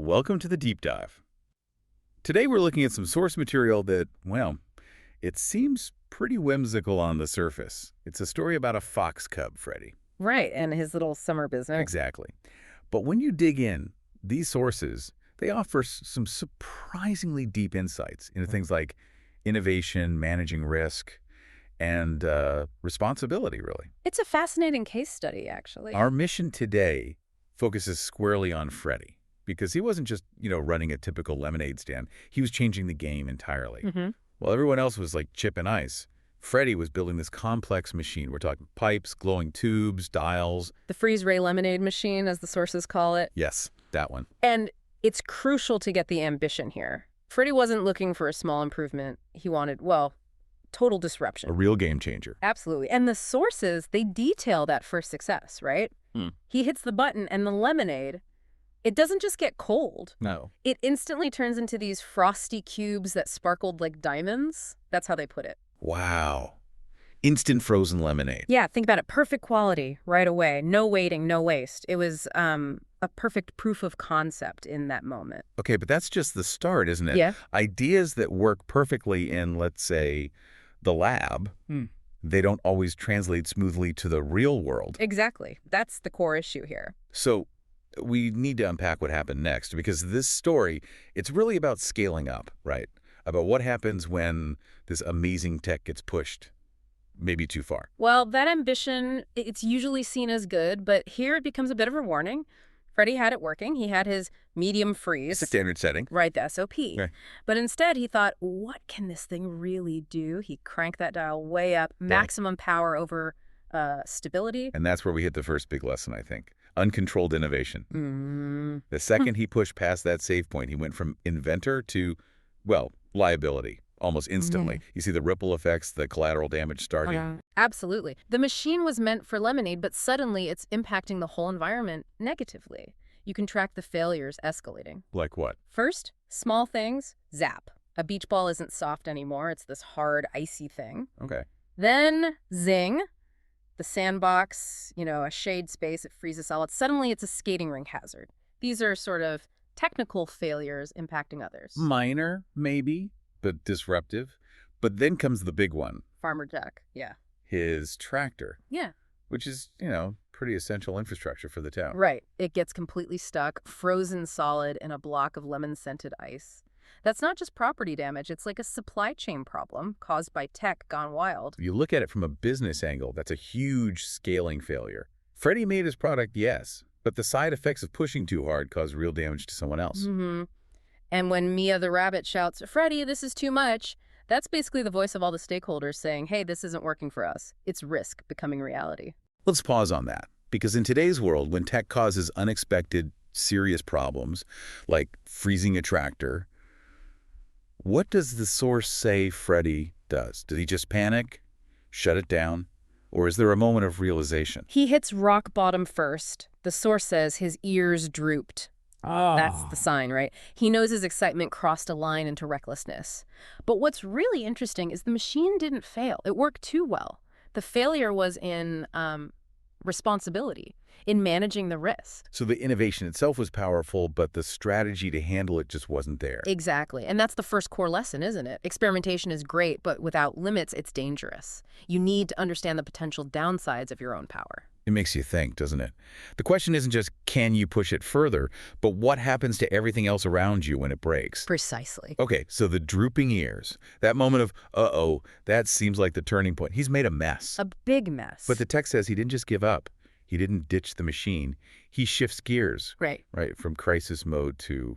Welcome to the deep dive. Today we're looking at some source material that, well, it seems pretty whimsical on the surface. It's a story about a fox cub, Freddy. Right, and his little summer business. Exactly. But when you dig in, these sources, they offer some surprisingly deep insights into things like innovation, managing risk, and responsibility, really. It's a fascinating case study, actually. Our mission today focuses squarely on Freddy, because he wasn't just, running a typical lemonade stand. He was changing the game entirely. While everyone else was like chip and ice, Freddy was building this complex machine. We're talking pipes, glowing tubes, dials. The freeze-ray lemonade machine, as the sources call it. Yes, that one. And it's crucial to get the ambition here. Freddy wasn't looking for a small improvement. He wanted, well, total disruption. A real game changer. Absolutely. And the sources, they detail that first success, right? He hits the button and the lemonade, it doesn't just get cold. No. It instantly turns into these frosty cubes that sparkled like diamonds. That's how they put it. Wow. Instant frozen lemonade. Yeah, think about it. Perfect quality right away. No waiting, no waste. It was a perfect proof of concept in that moment. Okay, but that's just the start, isn't it? Yeah. Ideas that work perfectly in, let's say, the lab, they don't always translate smoothly to the real world. Exactly. That's the core issue here. So we need to unpack what happened next, because this story, it's really about scaling up, right? About what happens when this amazing tech gets pushed maybe too far. Well, that ambition, it's usually seen as good, but here it becomes a bit of a warning. Freddy had it working. He had his medium freeze. It's a standard setting. Right, the SOP. Right. But instead, he thought, what can this thing really do? He cranked that dial way up, maximum power over stability. And that's where we hit the first big lesson, I think. Uncontrolled innovation. The second he pushed past that save point, he went from inventor to, well, liability almost instantly. You see the ripple effects, the collateral damage starting. Absolutely. The machine was meant for lemonade, but suddenly it's impacting the whole environment negatively. You can track the failures escalating. Like what? First, small things, zap. A beach ball isn't soft anymore. It's this hard, icy thing. Okay. Then, zing. The sandbox, a shade space, it freezes solid. Suddenly, it's a skating rink hazard. These are sort of technical failures impacting others. Minor, maybe, but disruptive. But then comes the big one. Farmer Jack, yeah. His tractor. Yeah. Which is, pretty essential infrastructure for the town. Right. It gets completely stuck, frozen solid in a block of lemon-scented ice. That's not just property damage. It's like a supply chain problem caused by tech gone wild. You look at it from a business angle, that's a huge scaling failure. Freddy made his product, yes, but the side effects of pushing too hard caused real damage to someone else. And when Mia the rabbit shouts, "Freddy, this is too much," that's basically the voice of all the stakeholders saying, hey, this isn't working for us. It's risk becoming reality. Let's pause on that, because in today's world, when tech causes unexpected, serious problems, like freezing a tractor, what does the source say Freddy does? Does he just panic, shut it down, or is there a moment of realization? He hits rock bottom first. The source says his ears drooped. That's the sign, right? He knows his excitement crossed a line into recklessness. But what's really interesting is the machine didn't fail. It worked too well. The failure was in responsibility, in managing the risk. So the innovation itself was powerful, but the strategy to handle it just wasn't there. Exactly. And that's the first core lesson, isn't it? Experimentation is great, but without limits, it's dangerous. You need to understand the potential downsides of your own power. It makes you think, doesn't it? The question isn't just, can you push it further, but what happens to everything else around you when it breaks? Precisely. Okay, so the drooping ears, that moment of, uh-oh, that seems like the turning point. He's made a mess. A big mess. But the text says he didn't just give up. He didn't ditch the machine. He shifts gears. Right. Right, from crisis mode to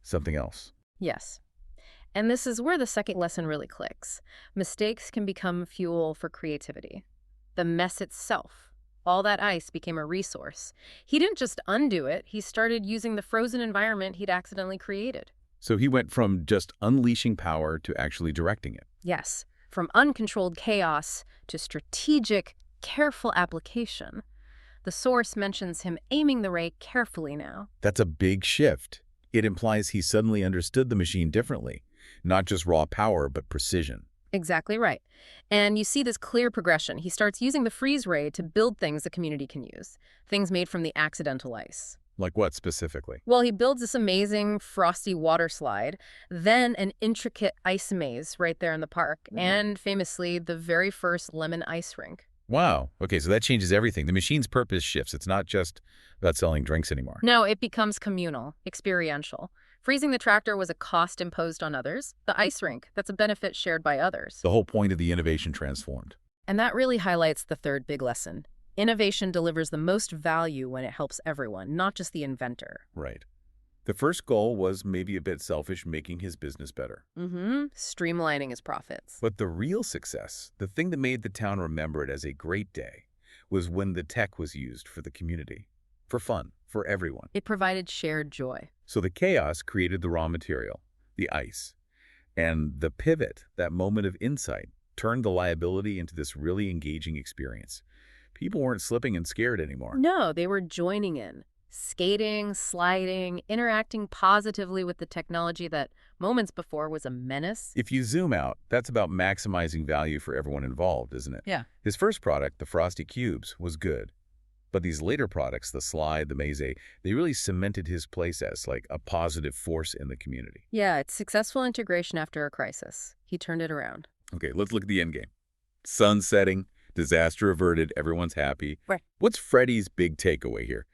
something else. Yes. And this is where the second lesson really clicks. Mistakes can become fuel for creativity. The mess itself, all that ice, became a resource. He didn't just undo it. He started using the frozen environment he'd accidentally created. So he went from just unleashing power to actually directing it. Yes. From uncontrolled chaos to strategic, careful application. The source mentions him aiming the ray carefully now. That's a big shift. It implies he suddenly understood the machine differently. Not just raw power, but precision. Exactly right. And you see this clear progression. He starts using the freeze ray to build things the community can use. Things made from the accidental ice. Like what specifically? Well, he builds this amazing frosty water slide, then an intricate ice maze right there in the park, and famously, the very first lemon ice rink. Wow. Okay, so that changes everything. The machine's purpose shifts. It's not just about selling drinks anymore. No, it becomes communal, experiential. Freezing the tractor was a cost imposed on others. The ice rink, that's a benefit shared by others. The whole point of the innovation transformed. And that really highlights the third big lesson. Innovation delivers the most value when it helps everyone, not just the inventor. Right. The first goal was maybe a bit selfish, making his business better. Streamlining his profits. But the real success, the thing that made the town remember it as a great day, was when the tech was used for the community. For fun, for everyone. It provided shared joy. So the chaos created the raw material, the ice. And the pivot, that moment of insight, turned the liability into this really engaging experience. People weren't slipping and scared anymore. No, they were joining in. Skating, sliding, interacting positively with the technology that moments before was a menace. If you zoom out, that's about maximizing value for everyone involved, isn't it? Yeah. His first product, the Frosty Cubes, was good. But these later products, the slide, the maze, they really cemented his place as like a positive force in the community. Yeah, it's successful integration after a crisis. He turned it around. Okay, let's look at the end game. Sun setting, disaster averted, everyone's happy. Right. What's Freddy's big takeaway here?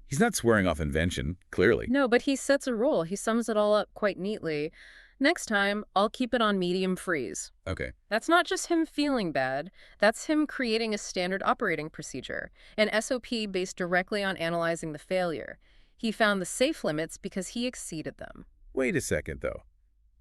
He's not swearing off invention, clearly. No, but he sets a rule. He sums it all up quite neatly. Next time, I'll keep it on medium freeze. Okay. That's not just him feeling bad. That's him creating a standard operating procedure, an SOP based directly on analyzing the failure. He found the safe limits because he exceeded them. Wait a second, though.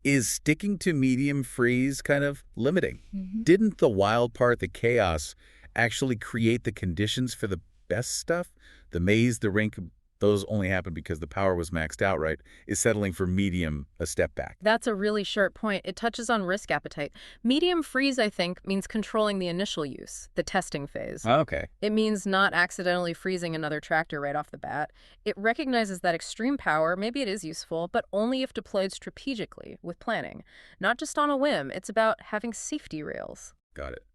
Is sticking to medium freeze kind of limiting? Didn't the wild part, the chaos, actually create the conditions for the best stuff? The maze, the rink, those only happened because the power was maxed out, right? Is settling for medium a step back? That's a really sharp point. It touches on risk appetite. Medium freeze, I think, means controlling the initial use, the testing phase. Okay. It means not accidentally freezing another tractor right off the bat. It recognizes that extreme power, maybe it is useful, but only if deployed strategically, with planning. Not just on a whim. It's about having safety rails. Got it.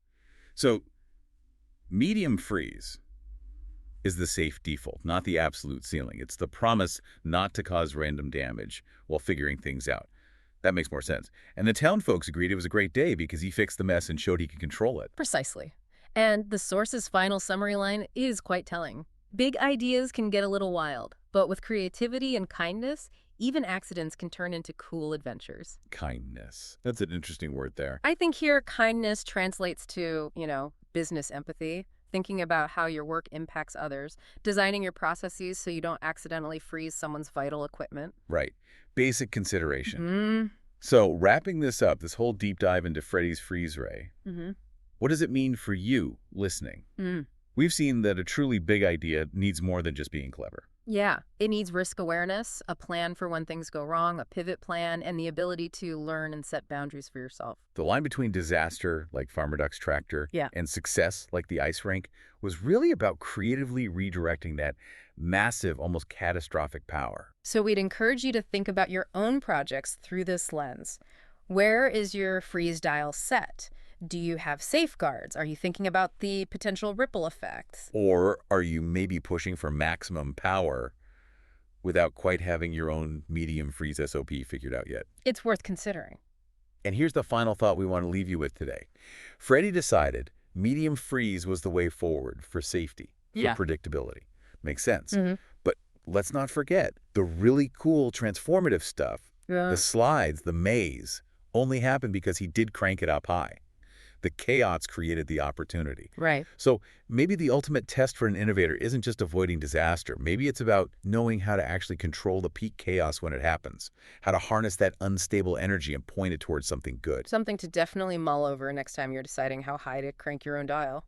So, medium freeze is the safe default, not the absolute ceiling. It's the promise not to cause random damage while figuring things out. That makes more sense. And the town folks agreed it was a great day because he fixed the mess and showed he could control it. Precisely. And the source's final summary line is quite telling. Big ideas can get a little wild, but with creativity and kindness, even accidents can turn into cool adventures. Kindness. That's an interesting word there. I think here kindness translates to, business empathy, thinking about how your work impacts others, designing your processes so you don't accidentally freeze someone's vital equipment. Right. Basic consideration. So wrapping this up, this whole deep dive into Freddy's freeze ray, what does it mean for you listening? We've seen that a truly big idea needs more than just being clever. Yeah, it needs risk awareness, a plan for when things go wrong, a pivot plan, and the ability to learn and set boundaries for yourself. The line between disaster, like Farmer Duck's tractor, Yeah. and success, like the ice rink, was really about creatively redirecting that massive, almost catastrophic power. So we'd encourage you to think about your own projects through this lens. Where is your freeze dial set? Do you have safeguards? Are you thinking about the potential ripple effects? Or are you maybe pushing for maximum power without quite having your own medium freeze SOP figured out yet? It's worth considering. And here's the final thought we want to leave you with today. Freddy decided medium freeze was the way forward for safety, for predictability. Makes sense. But let's not forget the really cool transformative stuff, the slides, the maze, only happened because he did crank it up high. The chaos created the opportunity. Right. So maybe the ultimate test for an innovator isn't just avoiding disaster. Maybe it's about knowing how to actually control the peak chaos when it happens, how to harness that unstable energy and point it towards something good. Something to definitely mull over next time you're deciding how high to crank your own dial.